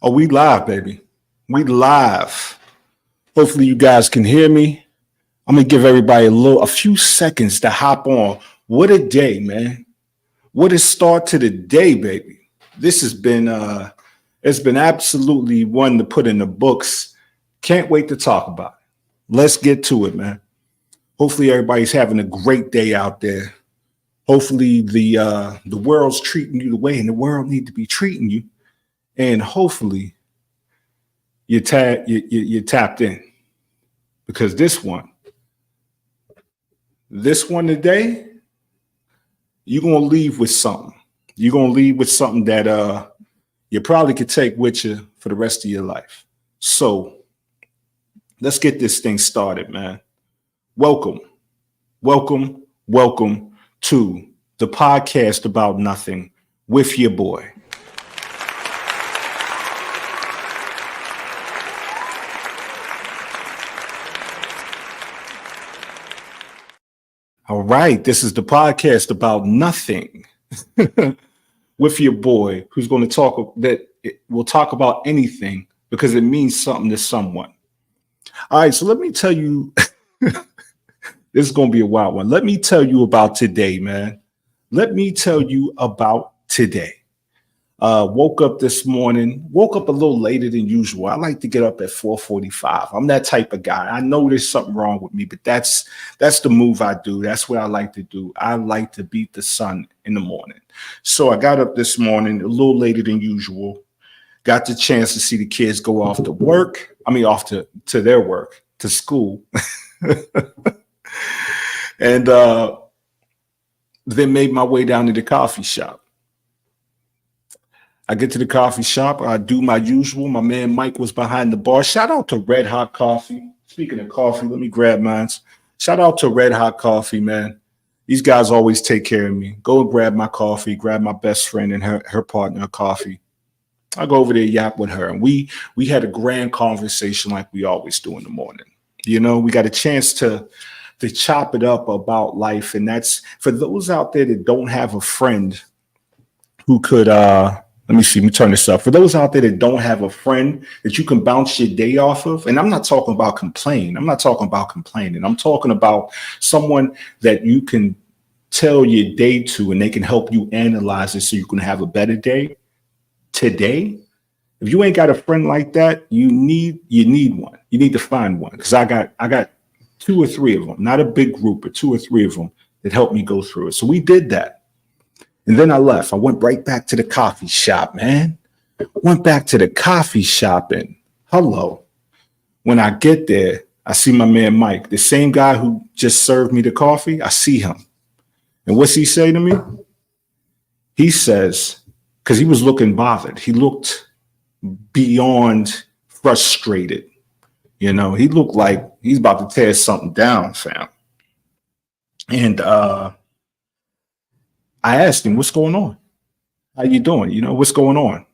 Oh, we live, baby. We live. Hopefully you guys can hear me. I'm gonna give everybody a few seconds to hop on. What a day, man. What a start to the day, baby. This has been it's been absolutely one to put in the books. Can't wait to talk about it. Let's get to it, man. Hopefully everybody's having a great day out there. Hopefully the world's treating you the way and the world need to be treating you. And hopefully you're tapped in because this one today, you're gonna leave with something. You're gonna leave with something that you probably could take with you for the rest of your life. So let's get this thing started, man. Welcome, welcome to the podcast about nothing with your boy. All right, this is the podcast about nothing with your boy who's going to talk we'll talk about anything because it means something to someone. All right, so let me tell you, this is going to be a wild one. Let me tell you about today, man. Let me tell you about today. Woke up this morning, woke up a little later than usual. I like to get up at 4:45. I'm that type of guy. I know there's something wrong with me, but that's the move I do. That's what I like to do. I like to beat the sun in the morning. So I got up this morning a little later than usual. Got the chance to see the kids go off to work. I mean, off to their work, to school. And then made my way down to the coffee shop. I get to the coffee shop. I do my usual. My man Mike was behind the bar. Shout out to Red Hot Coffee. Speaking of coffee, let me grab mine. Shout out to Red Hot Coffee, man. These guys always take care of me. Go and grab my coffee, grab my best friend and her partner coffee. I go over there, yap with her. And we had a grand conversation like we always do in the morning. You know, we got a chance to chop it up about life. And that's for those out there that don't have a friend who could let me turn this up. For those out there that don't have a friend that you can bounce your day off of, and I'm not talking about complaining. I'm talking about someone that you can tell your day to and they can help you analyze it so you can have a better day. Today, if you ain't got a friend like that, you need one. You need to find one because I got 2 or 3 of them, not a big group, but 2 or 3 of them that helped me go through it. So we did that. And then I left. I went right back to the coffee shop, man. Went back to the coffee shop and hello. When I get there, I see my man Mike, the same guy who just served me the coffee. I see him. And what's he say to me? He says, because he was looking bothered. He looked beyond frustrated. You know, he looked like he's about to tear something down, fam. And I asked him, what's going on? How you doing? You know, what's going on?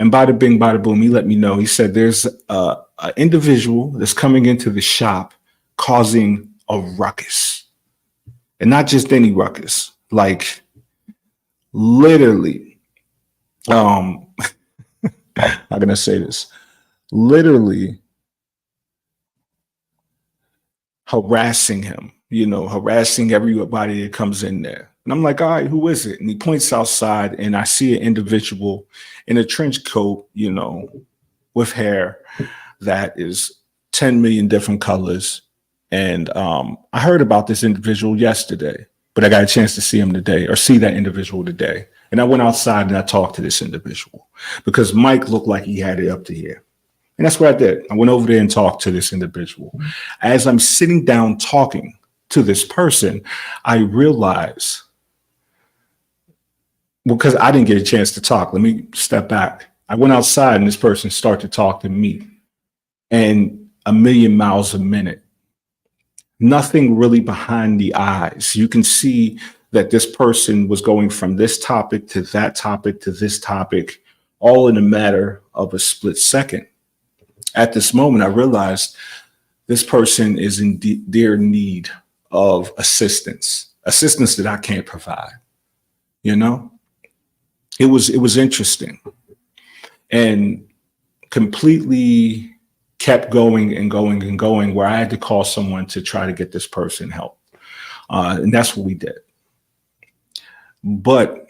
And bada bing, bada boom, he let me know. He said there's an individual that's coming into the shop causing a ruckus. And not just any ruckus, like literally, how can I say this? Literally harassing him. You know, harassing everybody that comes in there. And I'm like, all right, who is it? And he points outside and I see an individual in a trench coat, you know, with hair that is 10 million different colors. And I heard about this individual yesterday, but I got a chance to see him today or see that individual today. And I went outside and I talked to this individual because Mike looked like he had it up to here. And that's what I did. I went over there and talked to this individual. As I'm sitting down talking to this person, I realize, because I didn't get a chance to talk. Let me step back. I went outside and this person started to talk to me and a million miles a minute. Nothing really behind the eyes. You can see that this person was going from this topic to that topic to this topic, all in a matter of a split second. At this moment, I realized this person is in dear need of assistance that I can't provide. You know, it was interesting. and completely kept going and going and going, where I had to call someone to try to get this person help. And that's what we did. But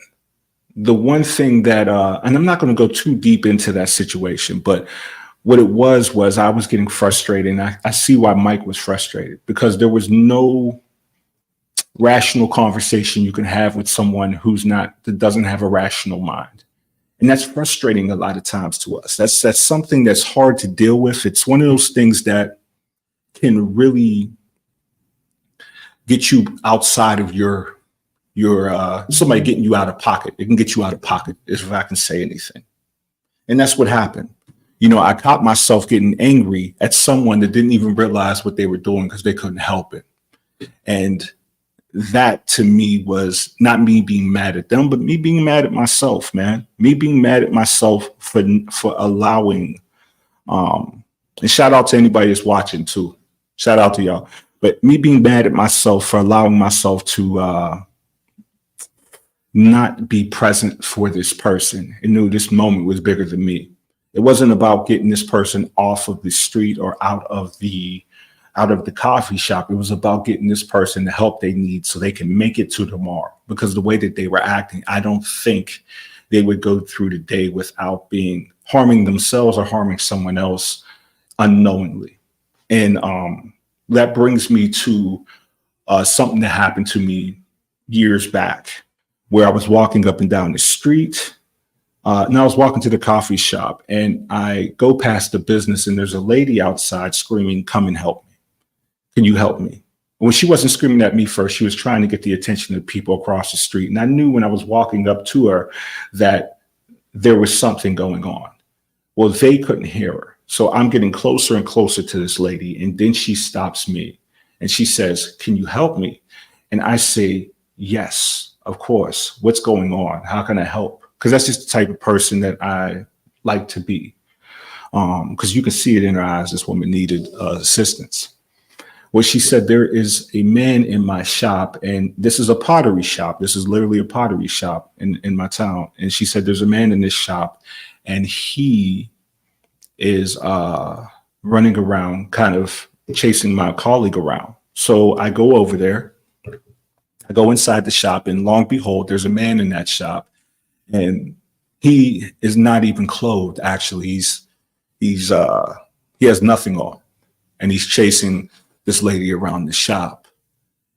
the one thing that, and I'm not going to go too deep into that situation, but what it was I was getting frustrated. And I see why Mike was frustrated, because there was no rational conversation you can have with someone that doesn't have a rational mind. And that's frustrating a lot of times to us. That's something that's hard to deal with. It's one of those things that can really get you outside of your somebody getting you out of pocket. It can get you out of pocket, if I can say anything. And that's what happened. I caught myself getting angry at someone that didn't even realize what they were doing because they couldn't help it. And that to me was not me being mad at them, but me being mad at myself, man. Me being mad at myself for allowing, and shout out to anybody that's watching too. Shout out to y'all. But me being mad at myself for allowing myself to not be present for this person and knew this moment was bigger than me. It wasn't about getting this person off of the street or out of the coffee shop. It was about getting this person the help they need so they can make it to tomorrow. Because the way that they were acting, I don't think they would go through the day without harming themselves or harming someone else unknowingly. And that brings me to something that happened to me years back, where I was walking up and down the street. And I was walking to the coffee shop, and I go past the business, and there's a lady outside screaming, "Come and help me. Can you help me?" When she wasn't screaming at me first, she was trying to get the attention of people across the street. And I knew when I was walking up to her that there was something going on. Well, they couldn't hear her. So I'm getting closer and closer to this lady. And then she stops me and she says, "Can you help me?" And I say, "Yes, of course. What's going on? How can I help?" Because that's just the type of person that I like to be. Because you can see it in her eyes, this woman needed assistance. Well, she said, "There is a man in my shop," and this is a pottery shop. This is literally a pottery shop in my town. And she said, "There's a man in this shop, and he is running around, kind of chasing my colleague around." So I go over there. I go inside the shop, and lo and behold, there's a man in that shop, and he is not even clothed. Actually, he has nothing on, and he's chasing this lady around the shop.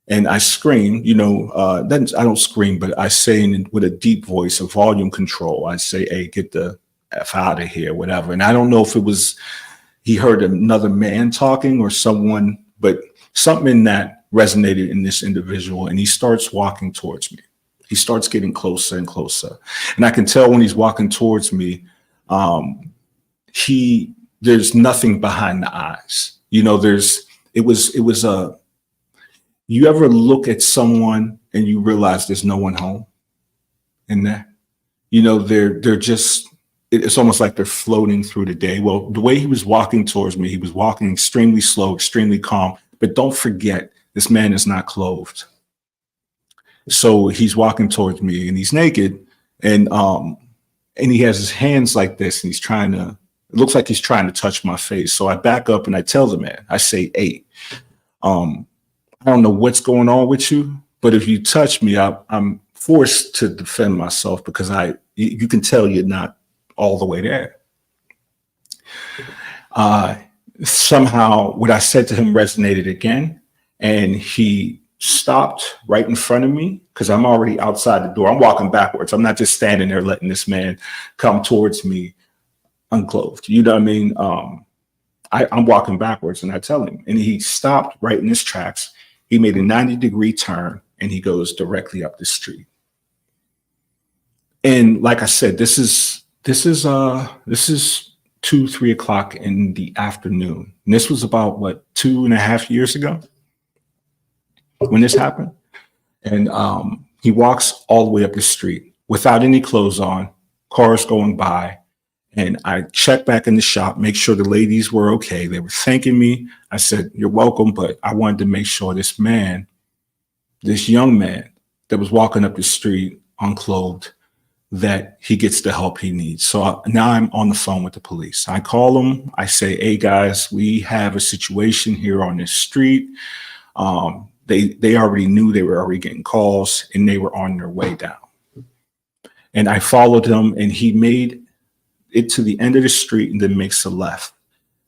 And I scream, then I don't scream, but I say with a deep voice, a volume control, I say, "Hey, get the F out of here," whatever. And I don't know if it was, he heard another man talking or someone, but something that resonated in this individual. And he starts walking towards me. He starts getting closer and closer. And I can tell when he's walking towards me, there's nothing behind the eyes. You ever look at someone and you realize there's no one home in there? They're just, it's almost like they're floating through the day. Well, the way he was walking towards me, he was walking extremely slow, extremely calm. But don't forget, this man is not clothed. So he's walking towards me, and he's naked, and he has his hands like this, and it looks like he's trying to touch my face. So I back up and I tell the man, I say, "Hey, I don't know what's going on with you, but if you touch me, I'm forced to defend myself because you can tell you're not all the way there." Somehow what I said to him resonated again, and he stopped right in front of me because I'm already outside the door. I'm walking backwards. I'm not just standing there letting this man come towards me unclothed. You know what I mean? I'm walking backwards, and I tell him, and he stopped right in his tracks. He made a 90-degree turn, and he goes directly up the street. And like I said, this is 2-3 o'clock in the afternoon. And this was about 2.5 years ago when this happened. And he walks all the way up the street without any clothes on, cars going by. And I checked back in the shop, make sure the ladies were okay. They were thanking me. I said, "You're welcome." But I wanted to make sure this young man that was walking up the street unclothed, that he gets the help he needs. So now I'm on the phone with the police. I call them. I say, hey guys, we have a situation here on this street. They already knew, they were already getting calls, and they were on their way down. And I followed him, and he made it to the end of the street and then makes a left.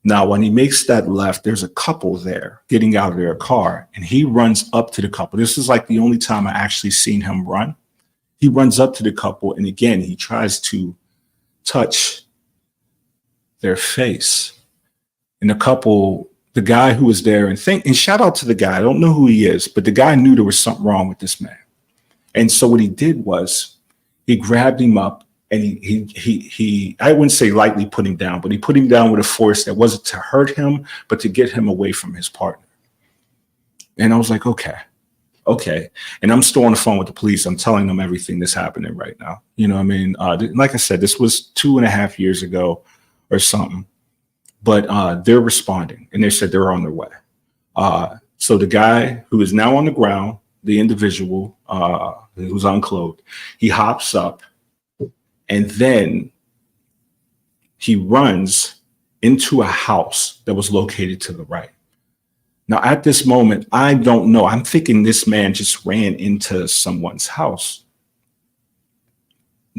Now, when he makes that left, there's a couple there getting out of their car, and he runs up to the couple. This is like the only time I actually seen him run. He runs up to the couple, and again, he tries to touch their face. And the couple, the guy who was there, and shout out to the guy, I don't know who he is, but the guy knew there was something wrong with this man. And so what he did was he grabbed him up, and he I wouldn't say lightly put him down, but he put him down with a force that wasn't to hurt him, but to get him away from his partner. And I was like, okay. And I'm still on the phone with the police. I'm telling them everything that's happening right now. You know what I mean? Like I said, this was 2.5 years ago or something, but they're responding, and they said they're on their way. So the guy who is now on the ground, the individual who's unclothed, he hops up, and then he runs into a house that was located to the right. Now, at this moment, I don't know. I'm thinking this man just ran into someone's house,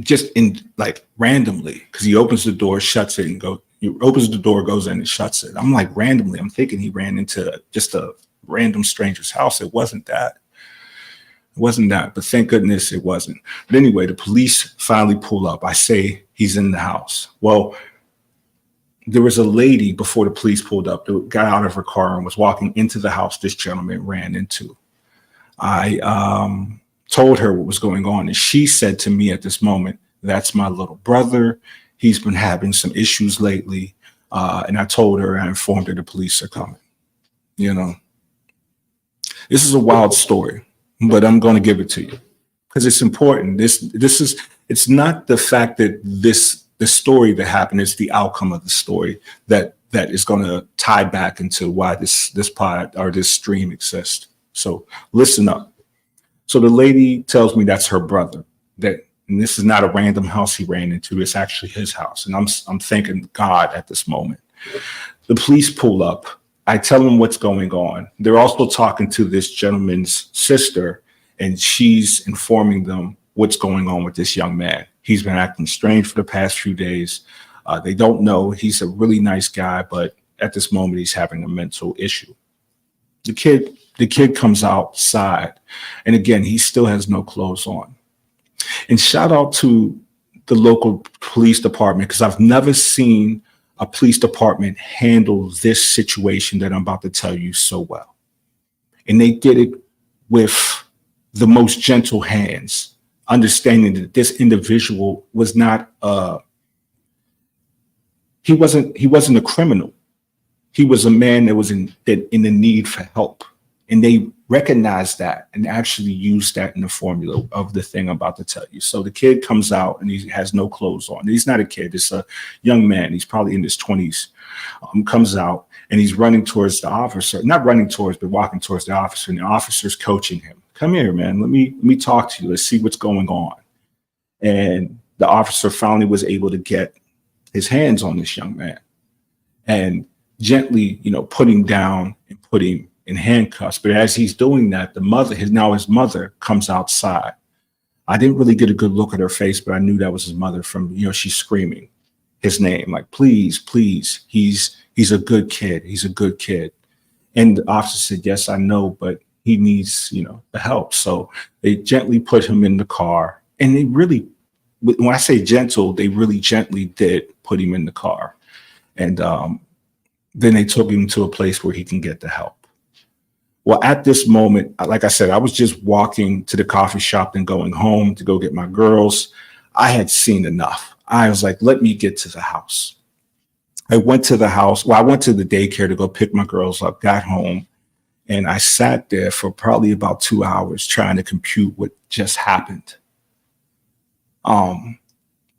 just in like randomly, because he opens the door, shuts it, and he opens the door, goes in, and shuts it. I'm like randomly. I'm thinking he ran into just a random stranger's house. It wasn't that. But thank goodness it wasn't. But anyway, the police finally pull up. I say he's in the house. Well, there was a lady before the police pulled up that got out of her car and was walking into the house this gentleman ran into. I told her what was going on, and she said to me at this moment, that's my little brother. He's been having some issues lately. And I told her, I informed her the police are coming. You know, this is a wild story, but I'm going to give it to you because it's important. It's not the fact that the story that happened, is the outcome of the story that is going to tie back into why this pod or this stream exists. So listen up. So the lady tells me that's her brother, and this is not a random house he ran into. It's actually his house. And I'm thanking God at this moment. The police pull up. I tell them what's going on. They're also talking to this gentleman's sister, and she's informing them what's going on with this young man. He's been acting strange for the past few days. They don't know. He's a really nice guy, but at this moment, he's having a mental issue. The kid comes outside, and again, he still has no clothes on. And shout out to the local police department, because I've never seen a police department handle this situation that I'm about to tell you so well. And they did it with the most gentle hands, understanding that this individual was not he wasn't a criminal. He was a man that was in the need for help. And they recognized that and actually used that in the formula of the thing I'm about to tell you. So the kid comes out and he has no clothes on. He's not a kid. It's a young man. He's probably in his 20s. Comes out and he's running towards the officer, not running towards, but walking towards the officer. And the officer's coaching him. Come here, man. Let me talk to you. Let's see what's going on. And the officer finally was able to get his hands on this young man and gently, put him down and put him in handcuffs. But as he's doing that, his mother comes outside. I didn't really get a good look at her face, but I knew that was his mother from, she's screaming his name, like, please, please. He's a good kid. He's a good kid. And the officer said, yes, I know, but he needs, the help. So they gently put him in the car. And they really, when I say gentle, they really gently did put him in the car. And then they took him to a place where he can get the help. Well, at this moment, like I said, I was just walking to the coffee shop and going home to go get my girls. I had seen enough. I was like, let me get to the house. I went to the house. Well, I went to the daycare to go pick my girls up, got home, and I sat there for probably about 2 hours trying to compute what just happened. And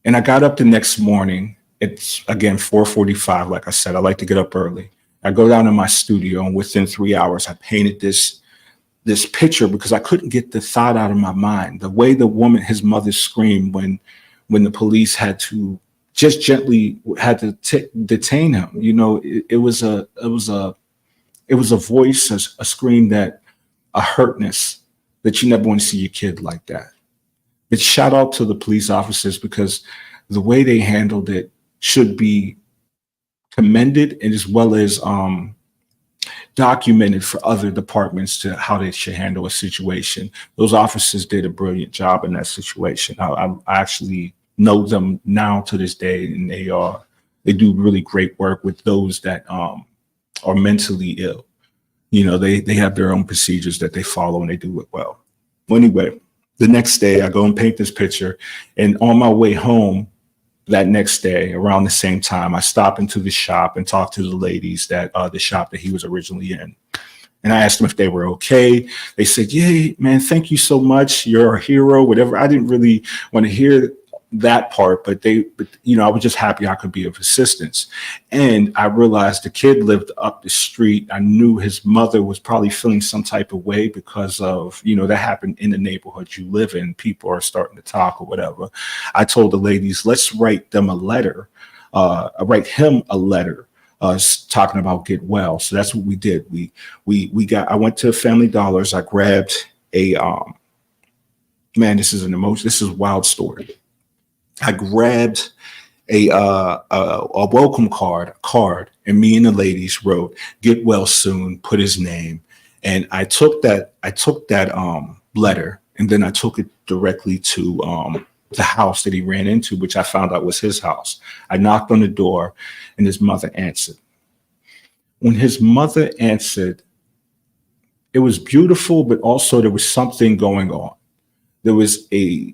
I got up the next morning. It's, again, 4:45. Like I said, I like to get up early. I go down to my studio, and within 3 hours, I painted this picture because I couldn't get the thought out of my mind. The way the woman, his mother, screamed when the police had to just gently had to detain him. You know, it was a voice, a scream, that a hurtness that you never want to see your kid like that. But shout out to the police officers, because the way they handled it should be commended, and as well as documented for other departments to how they should handle a situation. Those officers did a brilliant job in that situation. I actually know them now to this day, and they do really great work with those that are mentally ill. You know, they have their own procedures that they follow, and they do it well. Well, anyway, the next day I go and paint this picture, and on my way home that next day around the same time, I stop into the shop and talk to the ladies that the shop that he was originally in. And I asked them if they were okay. They said, "Yeah, man, thank you so much. You're a hero," whatever. I didn't really want to hear that part, but you know, I was just happy I could be of assistance. And I realized the kid lived up the street. I knew his mother was probably feeling some type of way because of, you know, that happened in the neighborhood you live in. People are starting to talk or whatever. I told the ladies, let's write them a letter, write him a letter, talking about get well. So that's what we did. I went to Family Dollars. I grabbed a, man, this is a wild story. I grabbed a welcome card, and me and the ladies wrote "Get well soon," put his name, and I took that letter, and then I took it directly to the house that he ran into, which I found out was his house. I knocked on the door, and his mother answered. When his mother answered, it was beautiful, but also there was something going on. There was a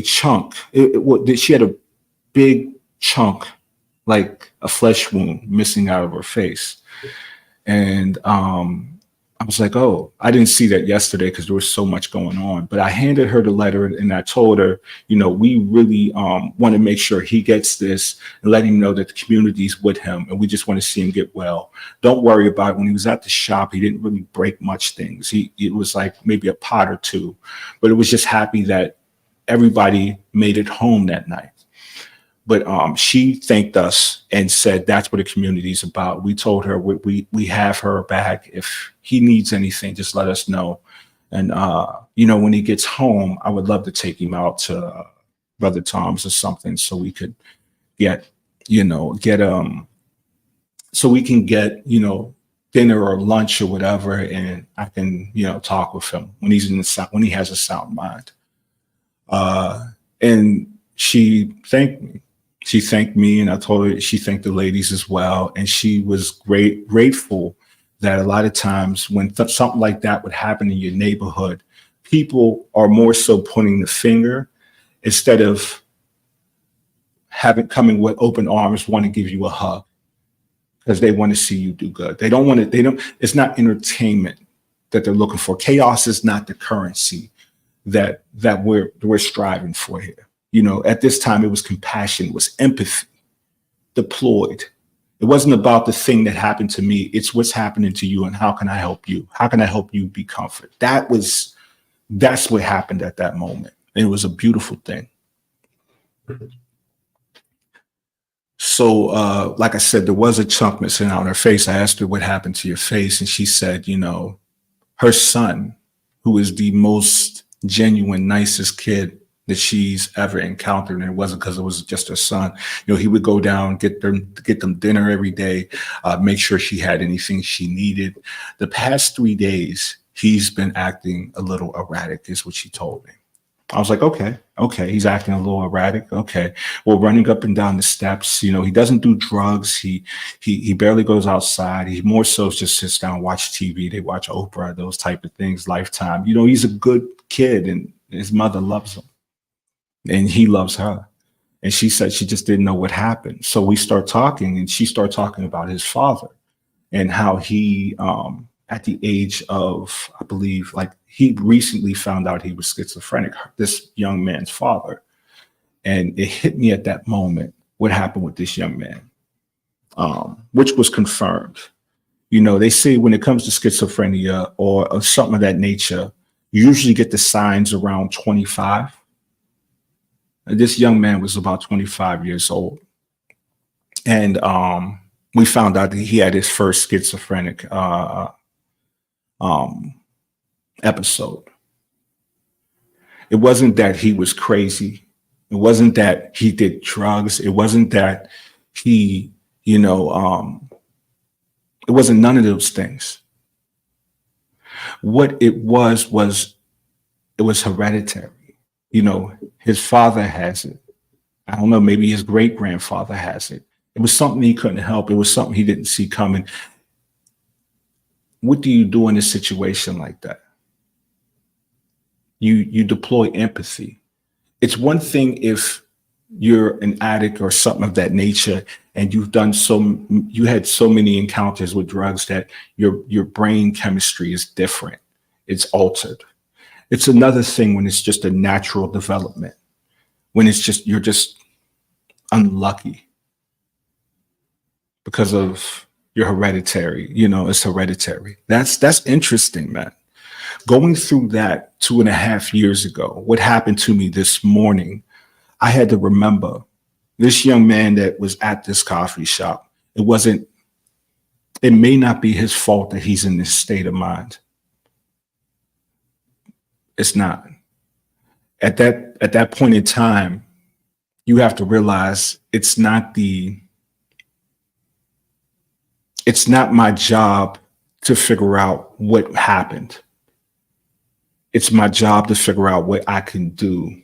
chunk. She had a big chunk, like a flesh wound, missing out of her face. And I was like, oh, I didn't see that yesterday because there was so much going on. But I handed her the letter, and I told her, you know, we really want to make sure he gets this, and let him know that the community's with him, and we just want to see him get well. Don't worry about it. When he was at the shop, he didn't really break much things. It was like maybe a pot or two, but it was just happy that everybody made it home that night. But she thanked us and said that's what the community is about. We told her we have her back. If he needs anything, just let us know. And you know, when he gets home, I would love to take him out to Brother Tom's or something, so we could get so we can get, you know, dinner or lunch or whatever, and I can, you know, talk with him when he has a sound mind. And she thanked me. She thanked me, and I told her she thanked the ladies as well. And she was grateful that a lot of times when something like that would happen in your neighborhood, people are more so pointing the finger instead of coming with open arms, want to give you a hug because they want to see you do good. It's not entertainment that they're looking for. Chaos is not the currency that we're striving for here. You know, at this time, it was compassion, it was empathy deployed. It wasn't about the thing that happened to me. It's what's happening to you, and how can I help you? How can I help you be comfort? That's what happened at that moment. And it was a beautiful thing. So, like I said, there was a chunk missing out on her face. I asked her what happened to your face, and she said, you know, her son, who is the most genuine, nicest kid that she's ever encountered, and it wasn't because it was just her son. You know, he would go down, get them dinner every day, make sure she had anything she needed. The past 3 days, he's been acting a little erratic, is what she told me. I was like, okay, he's acting a little erratic. Okay, well, running up and down the steps. You know, he doesn't do drugs. He barely goes outside. He more so just sits down, watch TV. They watch Oprah, those type of things. Lifetime. You know, he's a good kid, and his mother loves him, and he loves her. And she said she just didn't know what happened. So we start talking, and she started talking about his father and how he, at the age of, I believe, like, he recently found out he was schizophrenic, this young man's father. And it hit me at that moment what happened with this young man, which was confirmed. You know, they say when it comes to schizophrenia or something of that nature, you usually get the signs around 25. This young man was about 25 years old. And we found out that he had his first schizophrenic um, episode. It wasn't that he was crazy. It wasn't that he did drugs. It wasn't that he, you know, it wasn't none of those things. What it was it was hereditary. You know, his father has it. I don't know, maybe his great grandfather has it. It was something he couldn't help. It was something he didn't see coming. What do you do in a situation like that? You deploy empathy. It's one thing if you're an addict or something of that nature and you had so many encounters with drugs that your brain chemistry is different. It's altered. It's another thing when it's just a natural development, when it's just you're just unlucky because of your hereditary, it's hereditary. That's interesting, man. Going through that 2.5 years ago, what happened to me this morning, I had to remember this young man that was at this coffee shop. It may not be his fault that he's in this state of mind. It's not. At that point in time, you have to realize it's not my job to figure out what happened. It's my job to figure out what I can do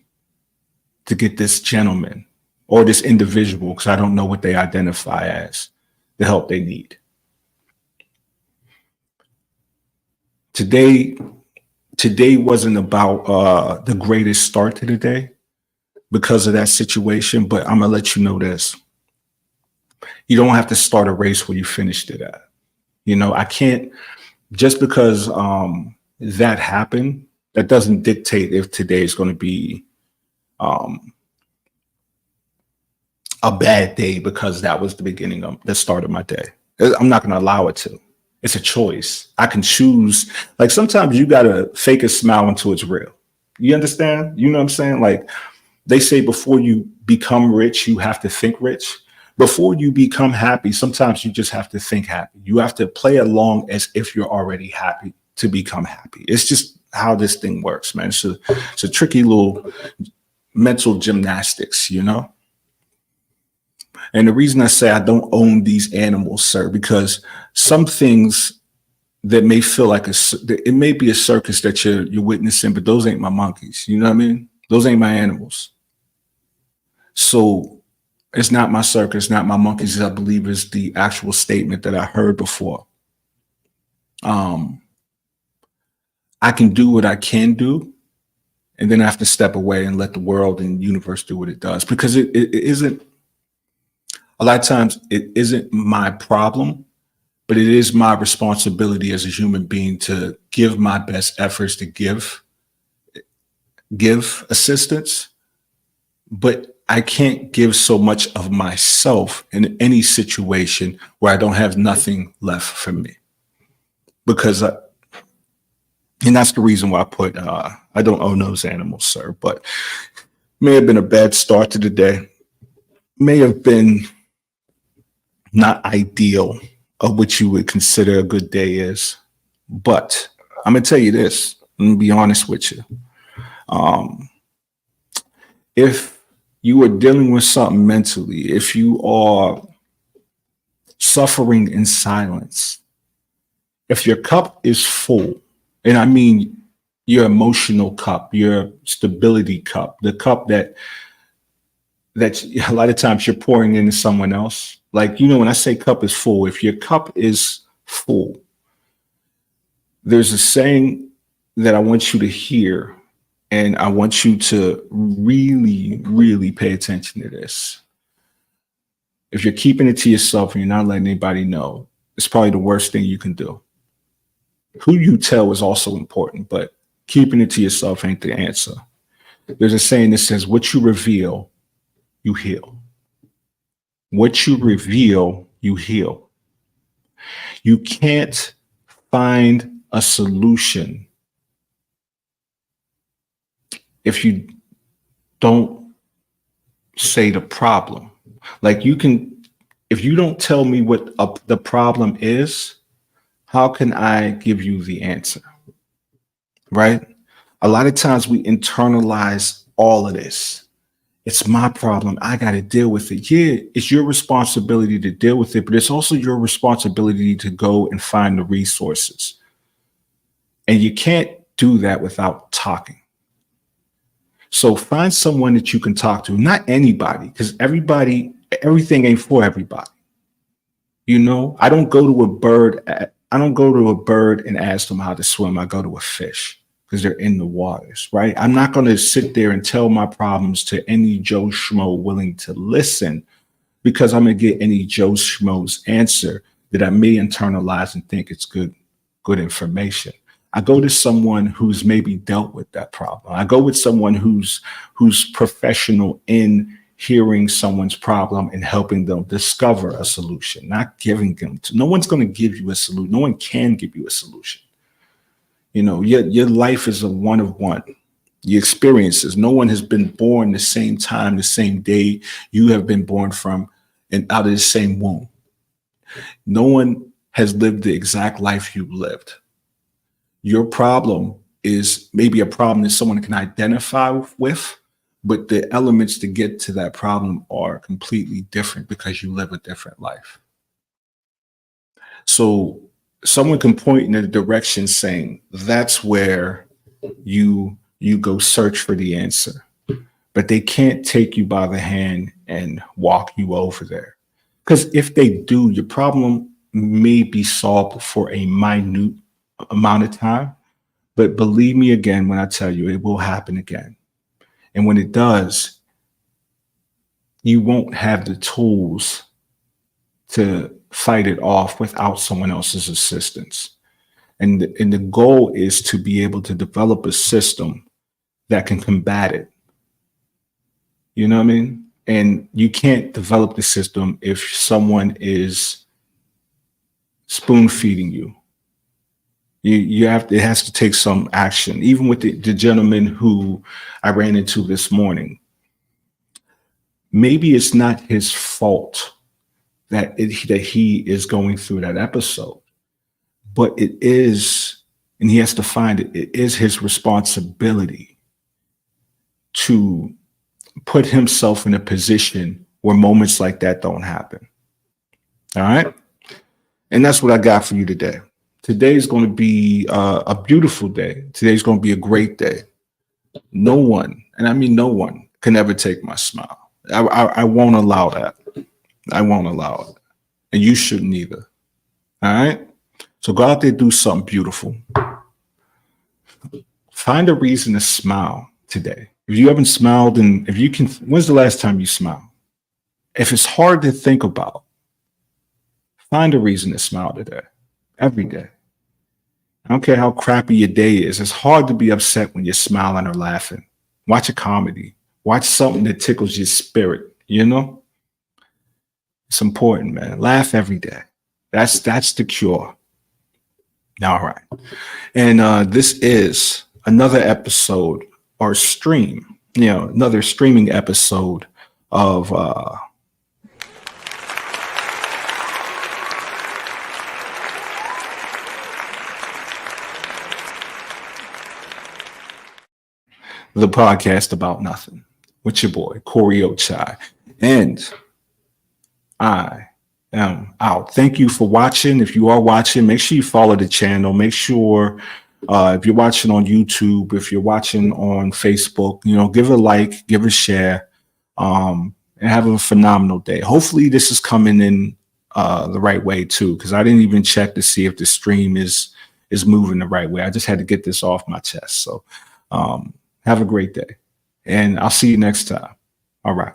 to get this gentleman or this individual, because I don't know what they identify as, the help they need. Today wasn't about the greatest start to the day because of that situation, but I'm gonna let you know this. You don't have to start a race where you finished it at. I can't, just because that happened, that doesn't dictate if today is going to be a bad day because that was the start of my day. I'm not going to allow it to. It's a choice. I can choose. Like sometimes you got to fake a smile until it's real. You understand? You know what I'm saying? Like they say before you become rich, you have to think rich. Before you become happy, sometimes you just have to think happy. You have to play along as if you're already happy to become happy. It's just how this thing works, man. It's a tricky little mental gymnastics, And the reason I say I don't own these animals, sir, because some things that may feel like it may be a circus that you're witnessing, but those ain't my monkeys. You know what I mean? Those ain't my animals. So it's not my circus, not my monkeys, I believe is the actual statement that I heard before. I can do what I can do, and then I have to step away and let the world and universe do what it does, because it isn't, a lot of times it isn't my problem, but it is my responsibility as a human being to give my best efforts to give assistance, but I can't give so much of myself in any situation where I don't have nothing left for me, because and that's the reason why I put, I don't own those animals, sir, but may have been a bad start to the day. May have been not ideal of what you would consider a good day is. But I'm going to tell you this, I'm going to be honest with you. If you are dealing with something mentally, if you are suffering in silence, if your cup is full, and I mean your emotional cup, your stability cup, the cup that a lot of times you're pouring into someone else. Like, when I say cup is full, if your cup is full, there's a saying that I want you to hear, and I want you to really, really pay attention to this. If you're keeping it to yourself and you're not letting anybody know, it's probably the worst thing you can do. Who you tell is also important, but keeping it to yourself ain't the answer. There's a saying that says, what you reveal, you heal. What you reveal, you heal. You can't find a solution if you don't say the problem. Like you can, if you don't tell me what the problem is, how can I give you the answer? Right? A lot of times we internalize all of this. It's my problem. I got to deal with it. Yeah, it's your responsibility to deal with it, but it's also your responsibility to go and find the resources. And you can't do that without talking. So find someone that you can talk to, not anybody, because everything ain't for everybody. You know, I don't go to a bird. I don't go to a bird and ask them how to swim. I go to a fish because they're in the waters, right? I'm not going to sit there and tell my problems to any Joe Schmo willing to listen, because I'm going to get any Joe Schmo's answer that I may internalize and think it's good information. I go to someone who's maybe dealt with that problem. I go with someone who's professional in hearing someone's problem and helping them discover a solution, not giving them to. No one's going to give you a solution. No one can give you a solution. You know, your life is a one of one. Your experiences. No one has been born the same time, the same day you have been born from and out of the same womb. No one has lived the exact life you lived. Your problem is maybe a problem that someone can identify with, but the elements to get to that problem are completely different because you live a different life. So someone can point in a direction saying that's where you go search for the answer, but they can't take you by the hand and walk you over there. Because if they do, your problem may be solved for a minute amount of time, but believe me again when I tell you it will happen again. And when it does, you won't have the tools to fight it off without someone else's assistance. And the goal is to be able to develop a system that can combat it. You know what I mean? And you can't develop the system if someone is spoon feeding you. You have to, it has to take some action. Even with the gentleman who I ran into this morning, maybe it's not his fault that he is going through that episode, but it is, and he has to find it. It is his responsibility to put himself in a position where moments like that don't happen. All right, and that's what I got for you today. Today is going to be a beautiful day. Today's going to be a great day. No one, and I mean no one, can ever take my smile. I won't allow that. I won't allow it. And you shouldn't either. All right? So go out there, do something beautiful. Find a reason to smile today. If you haven't smiled, and if you can, when's the last time you smiled? If it's hard to think about, find a reason to smile today. Every day. I don't care how crappy your day is. It's hard to be upset when you're smiling or laughing. Watch a comedy. Watch something that tickles your spirit, you know? It's important, man. Laugh every day. That's the cure. All right. And this is another episode or stream, another streaming episode of the podcast about nothing with your boy, Corey Ochai. And I am out. Thank you for watching. If you are watching, make sure you follow the channel. Make sure if you're watching on YouTube, if you're watching on Facebook, give a like, give a share, and have a phenomenal day. Hopefully this is coming in the right way too, because I didn't even check to see if the stream is moving the right way. I just had to get this off my chest. So have a great day, and I'll see you next time. All right.